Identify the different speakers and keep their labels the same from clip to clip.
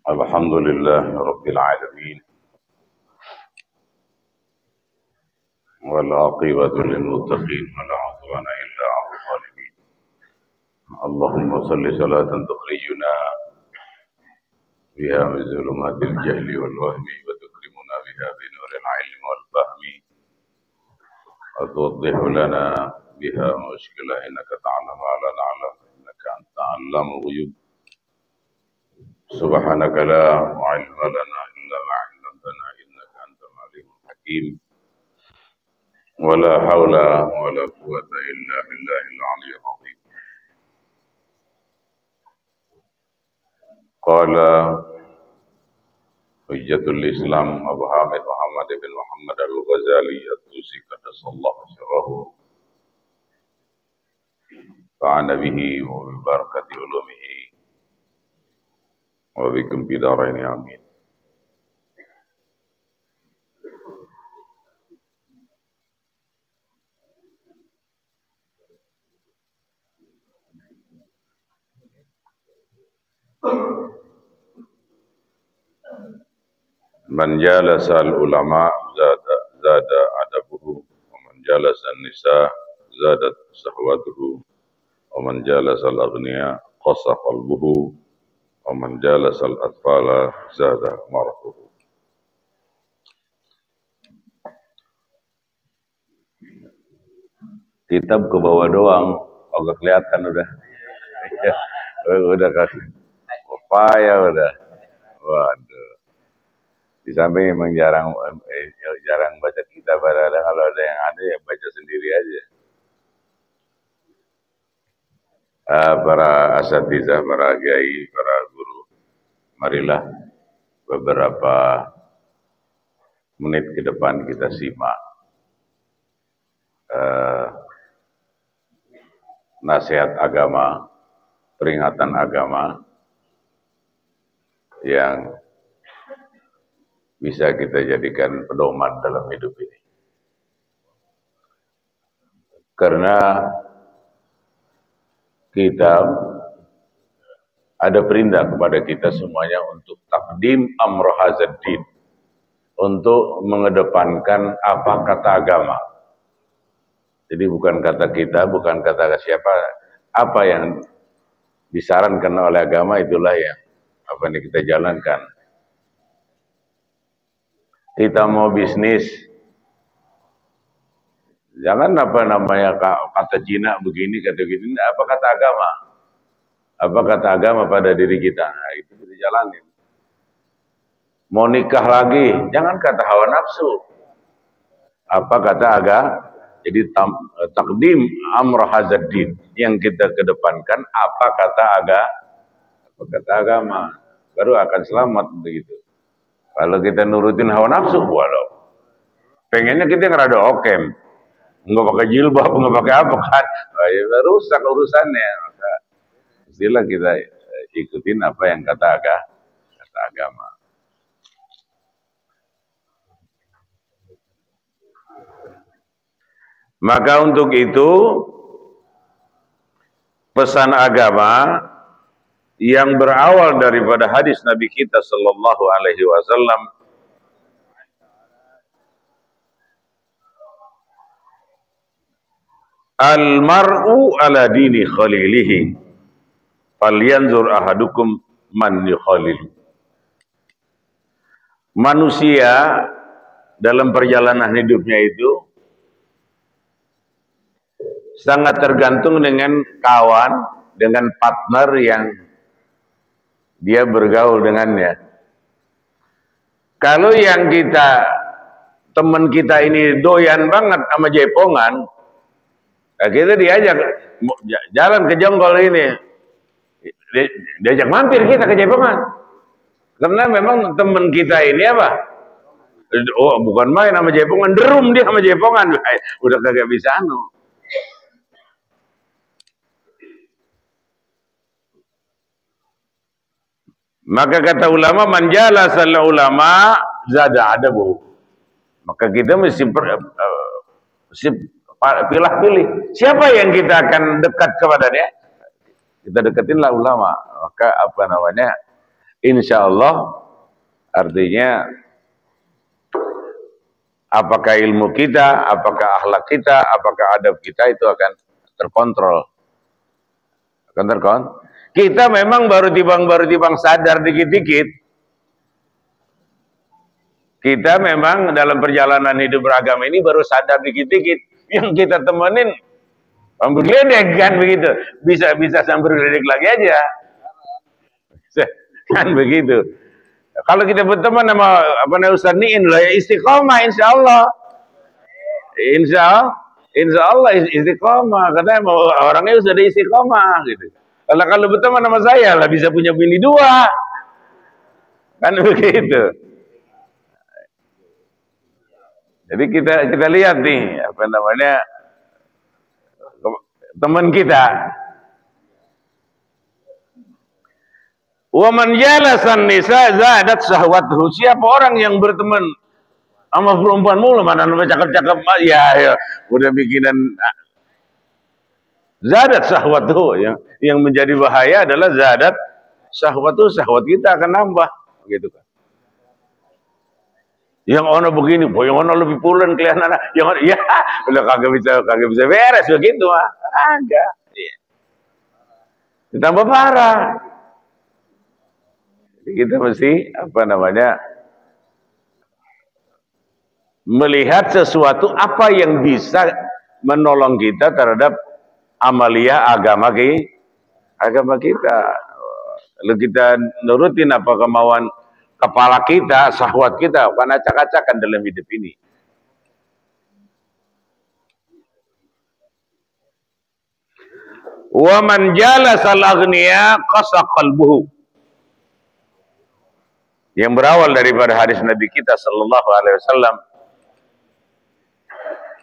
Speaker 1: Alhamdulillah Rabbil Alamin wal aqibatu lil muttaqin wala udwana illa 'alal zalimin. Allahumma salli salatan tukhrijuna biha min zulumatil jahli wal wahmi wa tukrimuna biha bi nuril ilmi wal fahmi wa tuwaddihu lana biha mushkila innaka ta'lamu wa la na'lam innaka anta 'allamul ghuyub. Subhanaka la ilma lana illa ma 'allamtana innaka antal alimul hakim. Wala haula wala quwwata illa billahil aliyyil azim. Qala Hujjatul Islam Abu Hamid Muhammad ibn Muhammad al-Ghazali at-Tusi qaddasallahu sirrahu fa'ana bihi wa bi barakati ulumihi wa bikum bidaraini amin. Man jalasa al-ulama zada adabuhu wa man jalasa an-nisa zadat sahwatuhu wa man jalasa al-aghniya qassa qalbuhu wa man jalasa al-atfala zada marahuhu. Kitab ke bawah doang, agak kelihatan udah. Udah kasih upaya udah. Waduh. Di samping memang jarang baca kitab, kadang kalau ada yang ada ya baca sendiri aja. Para asatizah, para kiai, para guru, marilah beberapa menit ke depan kita simak nasihat agama, peringatan agama yang bisa kita jadikan pedoman dalam hidup ini. Karena kita ada perintah kepada kita semuanya untuk takdim amr hadzal din, untuk mengedepankan apa kata agama. Jadi bukan kata kita, bukan kata siapa, apa yang disarankan oleh agama itulah yang apa yang kita jalankan. Kita mau bisnis, jangan apa namanya kata Cina begini, kata begini, apa kata agama? Apa kata agama pada diri kita? Nah, itu kita jalanin. Mau nikah lagi, jangan kata hawa nafsu. Apa kata agama? Jadi takdim amr hadzal din, yang kita kedepankan apa kata agama, baru akan selamat begitu. Kalau kita nurutin hawa nafsu, waduh, pengennya kita ngerada okem, nggak pakai jilbab, nggak pakai apa kan, ya rusak urusannya. Maka istilah kita ikutin apa yang kata agama. Maka untuk itu pesan agama yang berawal daripada hadis Nabi kita sallallahu alaihi wasallam, al-mar'u ala dini khalilihi falyanzur ahadukum man yukhalilu. Manusia dalam perjalanan hidupnya itu sangat tergantung dengan kawan, dengan partner yang dia bergaul dengannya. Kalau yang teman kita ini doyan banget sama jepongan, Nah, kita diajak jalan ke Jonggol ini, diajak mampir kita ke Jepongan. Karena memang teman kita ini apa? Oh, bukan main sama Jepongan, derum dia sama Jepongan. Udah kagak bisa anu. Maka kata ulama, manjala salah ulama zada adabu. Maka kita mesti pilih siapa yang kita akan dekat kepada dia. Kita deketinlah ulama. Maka apa namanya? Insya Allah artinya apakah ilmu kita, apakah akhlak kita, apakah adab kita itu akan terkontrol. Akan terkontrol. Kita memang baru tibang sadar dikit-dikit. Kita memang dalam perjalanan hidup beragama ini baru sadar dikit-dikit. Yang kita temenin sambil geledek kan begitu. Bisa sambil geledek lagi aja. Kan begitu. Kalau kita berteman sama Ustaz Ni'in lah, ya istiqomah insya Allah. Insya Allah istiqomah. Katanya orangnya sudah istiqomah gitu. Kalau berteman sama saya lah bisa punya bini 2. Kan begitu. Jadi kita lihat nih apa namanya teman kita. Wa man jalasan nisa zadat syahwatuhu. Siapa orang yang berteman sama perempuan mulu, mana cakep-cakep ya udah bikinan zadat syahwatuhu. Yang menjadi bahaya adalah zadat syahwatuhu, syahwat kita akan nambah gitu kan. Yang ono begini, yang ono lebih pulen kelihatan yang ono, ya udah kagak bisa beres begitu mah. Agak. Iya. Ditambah parah. Kita mesti apa namanya melihat sesuatu apa yang bisa menolong kita terhadap amalia agama kita. Lalu kita nurutin apa kemauan kepala kita, syahwat kita, bukan acak-acakan dalam hidup ini. Wa man jalasal aghniya qasa qalbuhu. Yang berawal daripada hadis Nabi kita sallallahu alaihi wasallam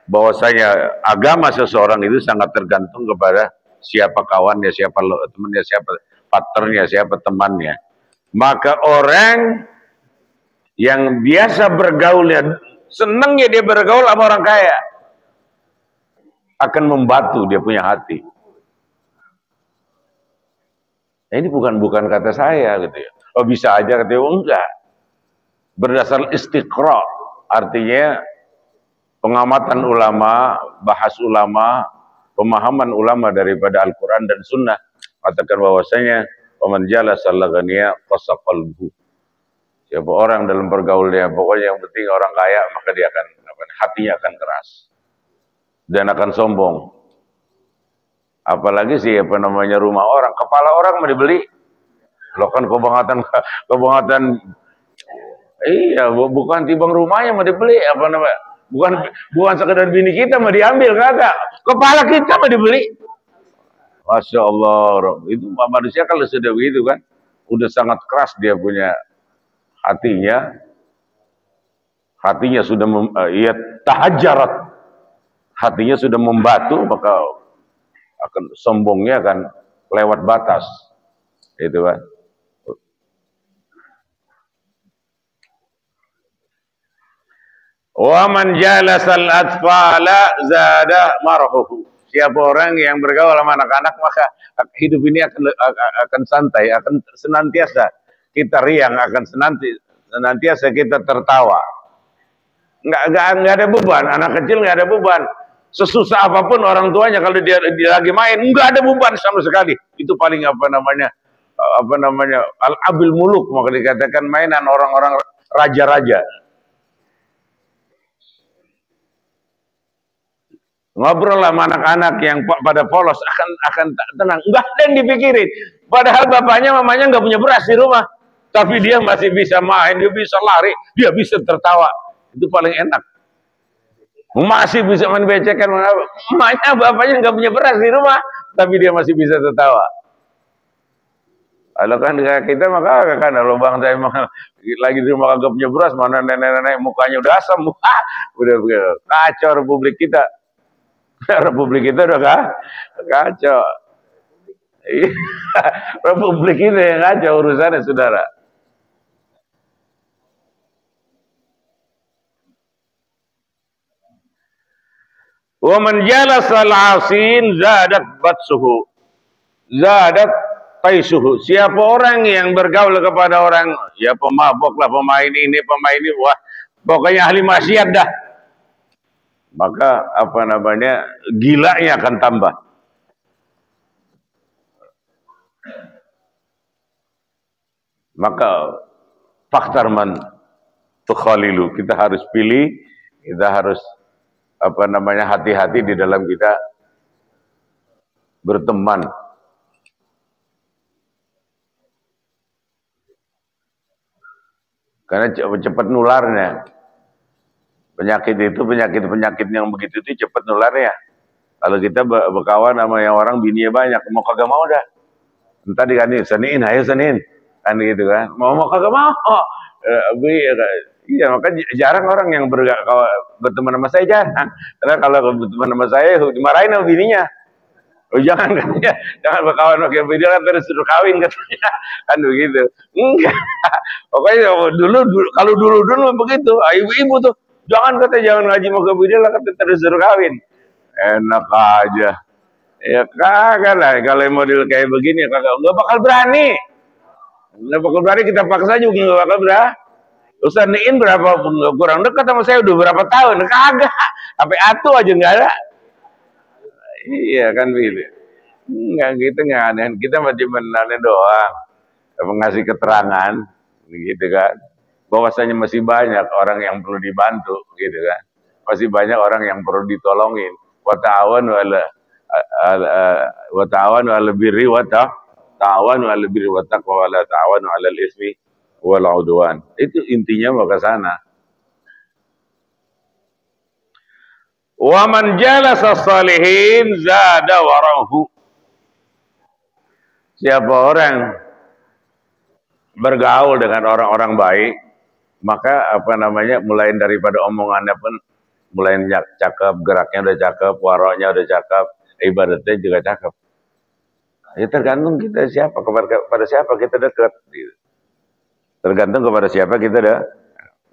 Speaker 1: bahwasanya agama seseorang itu sangat tergantung kepada siapa kawannya, siapa temannya, siapa partnernya, siapa temannya. Maka orang yang biasa bergaulnya, senangnya dia bergaul sama orang kaya, akan membatu dia punya hati. Nah, ini bukan kata saya gitu ya. Oh bisa aja katanya, oh enggak. Berdasar istiqra, artinya pengamatan ulama, bahas ulama, pemahaman ulama daripada Al-Quran dan Sunnah, katakan bahwasanya waman jalasa al-ghaniya qasa qalbuhu. Siapa orang dalam pergaulnya, pokoknya yang penting orang kaya, maka dia akan hatinya akan keras dan akan sombong. Apalagi sih apa namanya rumah orang, kepala orang mau dibeli. Lo kan kebangetan iya, bukan tibang rumahnya mau dibeli, apa namanya? Bukan sekedar bini kita mau diambil, kagak. Kepala kita mau dibeli. Masya Allah, itu manusia kalau sudah begitu kan, udah sangat keras dia punya hatinya sudah tahajarat, hatinya sudah membatu, maka akan sombongnya akan lewat batas, itu kan. Wa man jalasal atfala zada marhuhu. Siapa orang yang bergaul sama anak-anak, maka hidup ini akan santai, akan senantiasa kita riang, akan senantiasa kita tertawa. Nggak ada beban, anak kecil nggak ada beban. Sesusah apapun orang tuanya kalau dia lagi main, nggak ada beban sama sekali. Itu paling apa namanya al-abil muluk, maka dikatakan mainan orang-orang raja-raja. Ngobrol sama anak-anak yang pada polos akan tenang, enggak ada yang dipikirin. Padahal bapaknya mamanya nggak punya beras di rumah, tapi dia masih bisa main, dia bisa lari, dia bisa tertawa. Itu paling enak. Masih bisa main becekan, emaknya bapaknya nggak punya beras di rumah, tapi dia masih bisa tertawa. Kalau kan kita maka kan kalau bang saya lagi di rumah kagak punya beras, mana nenek-nenek mukanya udah asam, udah kacau republik kita. Republik kita udah kacau. Republik ini yang kacau urusannya, saudara. Wa man jalasa al-asin zadat batsuhu, zadat taisuhu. Siapa orang yang bergaul kepada orang, ya pemabok lah, pemain ini, wah, pokoknya ahli maksiat dah, maka apa namanya, gilanya akan tambah. Maka faktar man tukhalilu, kita harus pilih, kita harus apa namanya, hati-hati di dalam kita berteman. Karena cepat nularnya. Penyakit itu, penyakit yang begitu itu cepat nularnya. Kalau kita berkawan sama yang orang bininya banyak, mau kagak mau dah. Entar diganti, Senin, ayo Senin. Kan gitu kan. Mau kagak mau. Iya, maka jarang orang yang berteman sama saya, jarang. Karena kalau berteman sama saya, dimarahin sama bininya. Oh jangan katanya, jangan berkawan pakai bini kan terus suruh kawin katanya, kan begitu. Enggak, pokoknya kalau dulu begitu, ibu-ibu tuh jangan jangan ngaji mau ke bini lah, kata terus suruh kawin. Enak aja, ya kagak lah, kalau model kayak begini kagak, nggak bakal berani, kita paksa juga nggak bakal berani. Ustaz Niin berapa kurang dekat sama saya udah berapa tahun, kagak, sampai atuh aja nggak ada. Iya kan begitu. Enggak gitu, nggak aneh. Kita cuma aneh doang, mengasih keterangan, gitu kan. Bahwasanya masih banyak orang yang perlu dibantu, gitu kan. Masih banyak orang yang perlu ditolongin. Wa ta'awanu 'alal birri wa taqwa wa la ta'awanu 'alal ismi wal 'udwan. Itu intinya mau ke sana. Wa man jalasa salihin zada warahu. Siapa orang bergaul dengan orang-orang baik, maka apa namanya, mulai daripada omongannya pun mulai cakep, geraknya udah cakep, waroknya udah cakep, ibadatnya juga cakep. Ya tergantung kita siapa, kepada siapa kita dekat. Tergantung kepada siapa kita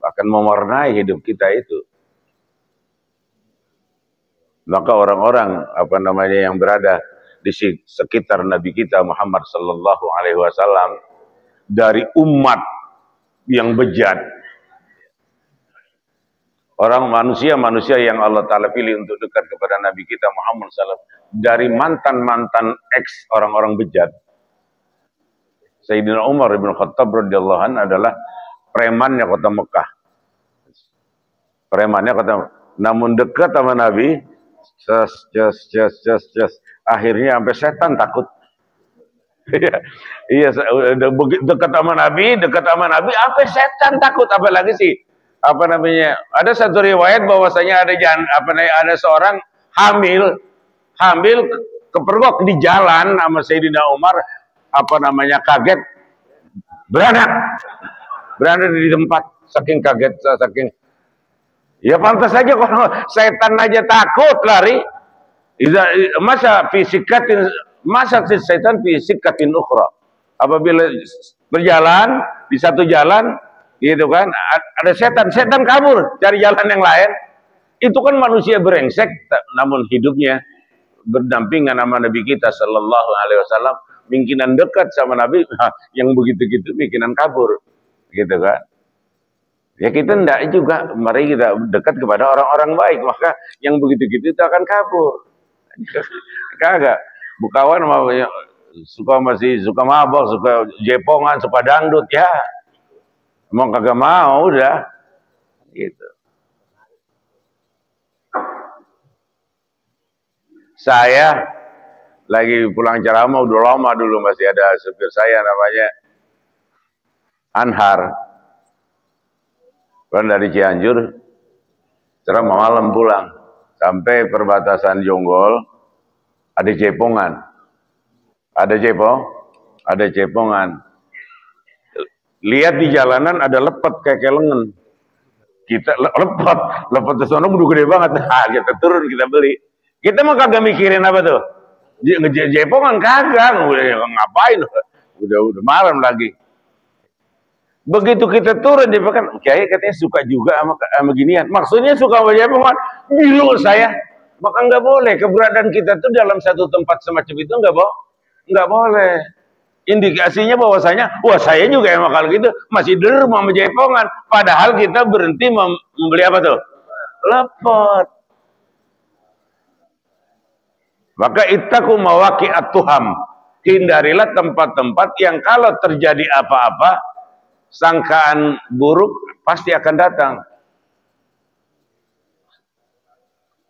Speaker 1: akan mewarnai hidup kita itu. Maka orang-orang apa namanya yang berada di sekitar Nabi kita Muhammad sallallahu alaihi wasallam dari umat yang bejat, orang manusia yang Allah Ta'ala pilih untuk dekat kepada Nabi kita Muhammad SAW, dari mantan-mantan ex orang-orang bejat. Sayyidina Umar bin Khattab radhiyallahu anhu adalah premannya kota Mekah. Premannya kota Mekah. Namun dekat sama Nabi, akhirnya sampai setan takut. Iya, dekat sama Nabi, sampai setan takut. Apalagi sih, apa namanya? Ada satu riwayat bahwasanya ada seorang hamil kepergok di jalan sama Sayyidina Umar, apa namanya, kaget, beranak di tempat, saking kaget, saking, ya pantas saja kalau setan aja takut lari. Masa setan fisikatin ukhra. Apabila berjalan di satu jalan, gitu kan, ada setan kabur cari jalan yang lain. Itu kan manusia brengsek, namun hidupnya berdampingan sama Nabi kita sallallahu alaihi wasallam, mungkinan dekat sama Nabi, yang begitu-gitu mungkinan kabur, gitu kan. Ya kita enggak juga, mari kita dekat kepada orang-orang baik, maka yang begitu-gitu itu akan kabur. Kagak, bukawan masih suka mabok, suka jepongan, suka dangdut, ya emang kagak mau udah gitu. Saya lagi pulang ceramah udah lama, dulu masih ada supir saya namanya Anhar, kan dari Cianjur. ceramah malam pulang. Sampai perbatasan Jonggol, ada cepongan. Ada cepongan. Lihat di jalanan ada lepet kayak kelengen. Kita lepet ke sono udah gede banget. Nah, kita turun, kita beli. Kita mah kagak mikirin apa tuh. Jepongan kagak, ngapain? Udah malam lagi. Begitu kita turun di pekan, Kiai katanya suka juga sama ginian. Maksudnya suka sama jepongan. Biru saya. Maka nggak boleh. Keberadaan kita tuh dalam satu tempat semacam itu nggak boleh. Indikasinya bahwasanya, wah saya juga emang kalau gitu masih derma sama jepongan. Padahal kita berhenti membeli apa tuh? Lepet. Maka ittaqu mawaqi'at tuham. Hindarilah tempat-tempat yang kalau terjadi apa-apa, sangkaan buruk pasti akan datang.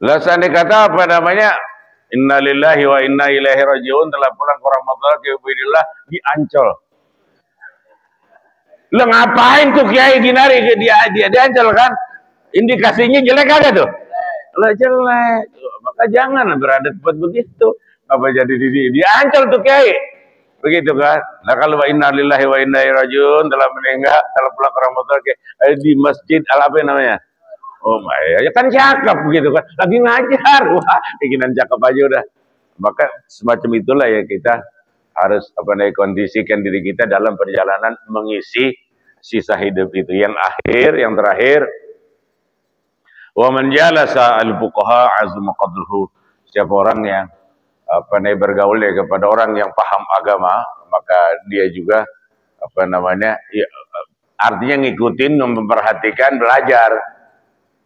Speaker 1: Lah sandi kata apa namanya? Innalillahi wa inna ilaihi rajiun, telah pulang ke rahmatullah ke ubidillah di Ancol. Lah ngapain tuh Kiai Ginari dia di Ancol kan? Indikasinya jelek aja tuh. Lah jelek. Maka jangan berada tempat begitu. Apa jadi di Ancol tuh Kiai? Begitu kan? Nah kalau wa inna lillahi wa inna ilaihi rajiun, telah meninggal, telah pulang ke rahmatullah di Masjid apa namanya? Oh my, ya kan cakep begitu kan? Lagi ngajar, wah, bikinan cakep aja udah. Maka semacam itulah ya kita harus kondisikan diri kita dalam perjalanan mengisi sisa hidup itu. Yang akhir, yang terakhir, wa man jalasa al-fuqaha azma qadruhu. Siapa orang yang bergaul ya kepada orang yang paham agama, maka dia juga ya, artinya ngikutin, memperhatikan, belajar.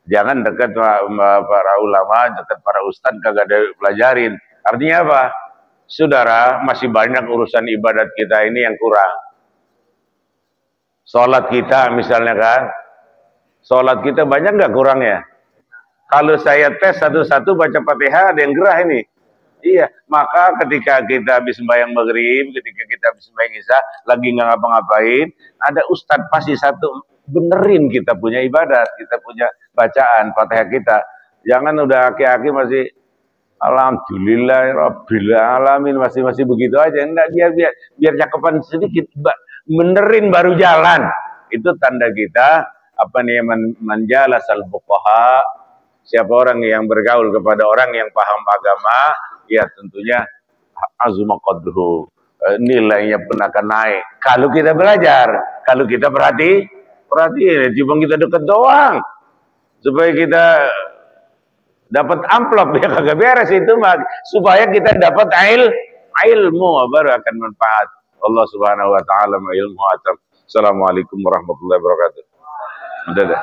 Speaker 1: Jangan dekat para ulama, dekat para ustadz kagak ada pelajarin. Artinya apa? Saudara, masih banyak urusan ibadat kita ini yang kurang. Sholat kita misalnya kan, sholat kita banyak nggak kurangnya? Kalau saya tes satu-satu baca Fatihah, ada yang gerah ini. Iya, maka ketika kita habis sembahyang maghrib, ketika kita habis sembahyang isya, lagi nggak ngapa-ngapain, ada ustadz pasti satu benerin kita punya ibadat, kita punya bacaan Fatihah kita. Jangan udah aki-aki masih alhamdulillah rabbil alamin masih begitu aja. Enggak, biar cakepan sedikit, benerin baru jalan. Itu tanda kita manjalasal fuqaha. Siapa orang yang bergaul kepada orang yang paham agama, ya tentunya azuma qadruhu, nilainya pun akan naik. Kalau kita belajar, kalau kita perhatiin, cuma kita deket doang. Supaya kita dapat amplop, ya kagak beres itu mah. Supaya kita dapat ilmu, baru akan manfaat. Allah subhanahu wa ta'ala ilmu atam. Assalamualaikum warahmatullahi wabarakatuh. Dadah.